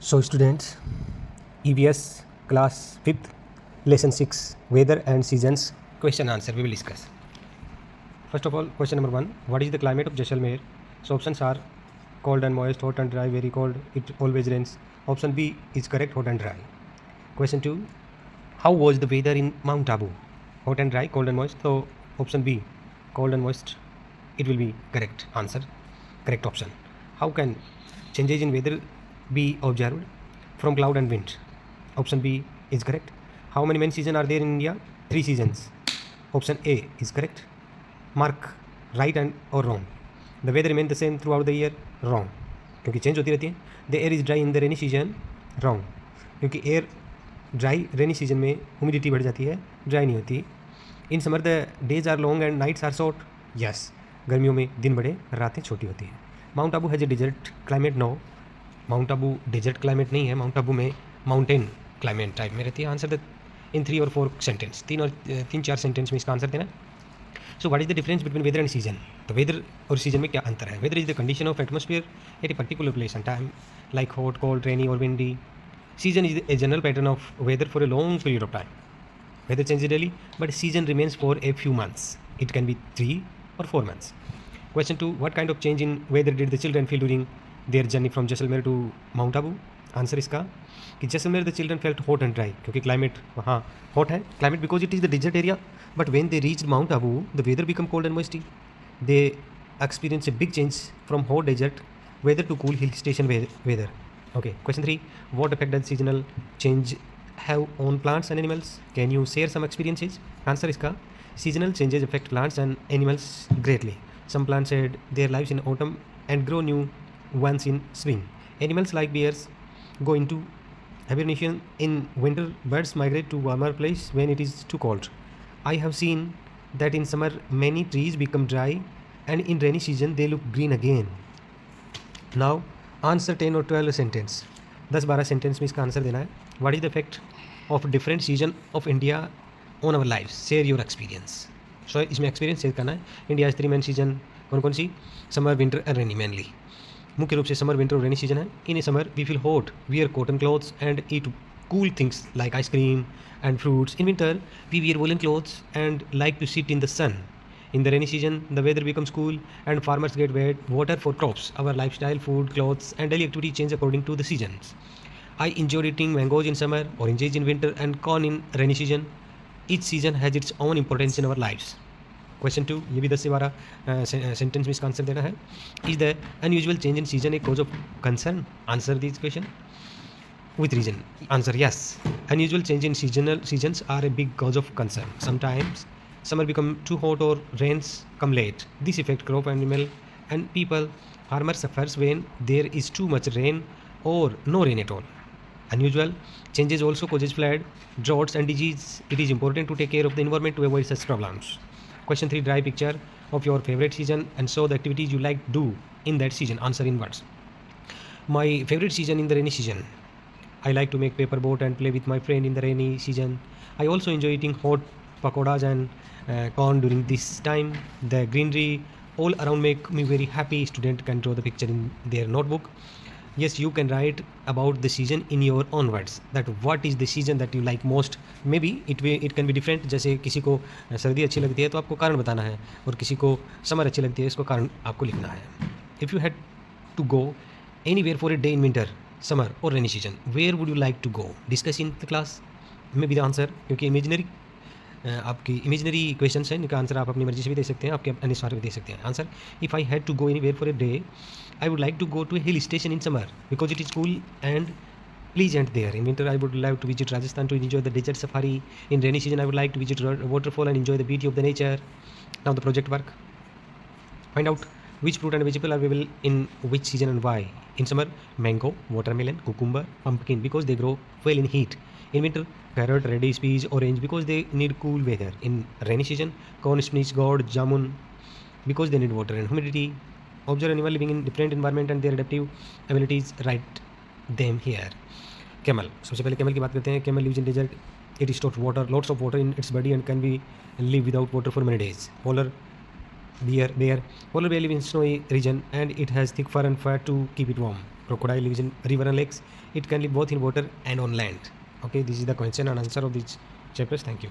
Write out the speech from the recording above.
So students, EVS class 5th lesson 6 weather and seasons question answer we will discuss. First of all, question number 1, what is the climate of Jaisalmer? So options are cold and moist, hot and dry, very cold, it always rains. Option B is correct, hot and dry. Question 2, how was the weather in Mount Abu? Hot and dry, cold and moist. So option B, cold and moist, it will be correct answer, correct option. How can changes in weather be observed? From cloud and wind. Option B is correct. How many main seasons are there in India? 3 seasons. Option A is correct. Mark right and or wrong. The weather remains the same throughout the year. Wrong, क्योंकि change होती रहती है. The air is dry in the rainy season. Wrong, क्योंकि air dry rainy season में humidity बढ़ जाती है, dry नहीं होती. In summer the days are long and nights are short. Yes, गर्मियों में दिन बड़े, रातें छोटी होती हैं. Mount Abu has a desert climate. No, mount Abu desert climate नहीं है. माउंट आबू में माउंटेन क्लाइमेट टाइप में रहती है. Answer the in 3 or 4 sentence, 3-4 sentence में इसका आंसर देना. So what is the difference between weather and season? तो वेदर और सीजन में क्या अंतर है? Weather is the condition of atmosphere at a particular place and time, like hot, cold, rainy और windy. Season is a general pattern of weather for a long period of time. Weather changes daily, but season remains for a few months. It can be 3 or 4 months. Question 2, what kind of change in weather did the children feel during their journey from Jaisalmer to Mount Abu? आंसर इसका कि Jaisalmer the children felt hot and dry, क्योंकि climate वहाँ hot है, climate because it is the desert area. But when they reached Mount Abu the weather become cold and moisty. They experience a big change from hot desert weather to cool hill station weather. Okay, question 3, what effect does seasonal change have on plants and animals? Can you share some experiences? Answer इसका seasonal changes affect plants and animals greatly. Some plants add their lives in autumn and grow new ones in spring. Animals like bears go into hibernation in winter. Birds migrate to warmer place when it is too cold. I have seen that in summer many trees become dry and in rainy season they look green again. Now answer 10 और 12 sentence, 10-12 sentence में इसका answer देना है. What is the effect of different season of India on our life? Share your experience. So इसमें experience share करना है. India 3 main season, कौन कौन सी? Summer, winter and rainy. Mainly मुख्य रूप से समर, विंटर और रेनी सीजन है. In a summer we feel hot, wear cotton clothes and eat cool things like ice cream and fruits. In winter we wear woollen clothes and like to sit in the sun. In the rainy season, the weather becomes cool and farmers get water for crops. Our lifestyle, food, clothes, and daily activity change according to the seasons. I enjoy eating mangoes in summer, oranges in winter, and corn in rainy season. Each season has its own importance in our lives. Question 2, ये भी 10 से 12 sentence में इसका answer देना है. Is the unusual change in season a cause of concern? Answer this question with reason. Answer yes. Unusual change in seasons are a big cause of concern. Sometimes summer become too hot or rains come late. This affect crop, animal and people. Farmer suffers when there is too much rain or no rain at all. Unusual changes also causes flood, droughts and disease. It is important to take care of the environment to avoid such problems. Question 3, draw a picture of your favorite season and show the activities you like to do in that season. Answer in words. My favorite season in the rainy season. I like to make paper boat and play with my friend in the rainy season. I also enjoy eating hot pakoras and corn during this time. The greenery all around make me very happy. Student can draw the picture in their notebook. Yes, you can write about the season in your own words. That what is the season that you like most? Maybe it can be different. जैसे किसी को सर्दी अच्छी लगती है तो आपको कारण बताना है, और किसी को समर अच्छी लगती है इसको कारण आपको लिखना है. If you had to go anywhere for a day in winter, summer or rainy season, where would you like to go? Discuss in the class. Maybe the answer, क्योंकि इमेजिनरी आपकी इमेजनरी क्वेश्चन है, इनका answer आप अपनी मर्जी से भी दे सकते हैं, आपके अनुसार भी दे सकते हैं. Answer, if I had to go anywhere for a day I would like to go to a hill station in summer because it is cool and pleasant there. In winter I would love to visit Rajasthan to enjoy the desert safari. In rainy season I would like to visit waterfall and enjoy the beauty of the nature. Now the project work. Find out which fruit and vegetable are available in which season and why. In summer, mango, watermelon, cucumber, pumpkin because they grow well in heat. In winter, carrot, radish, peas, orange because they need cool weather. In rainy season, corn, spinach, gourd, jamun because they need water and humidity. Observe animal living in different environment and their adaptive abilities. Write them here. Camel. सबसे पहले camel की बात करते हैं. Camel lives in desert. It stores water, lots of water in its body and can be live without water for many days. Polar Bear. Polar bear lives in snowy region and it has thick fur and fur to keep it warm. Crocodile lives in river and lakes. It can live both in water and on land. Okay, this is the question and answer of these chapters. Thank you.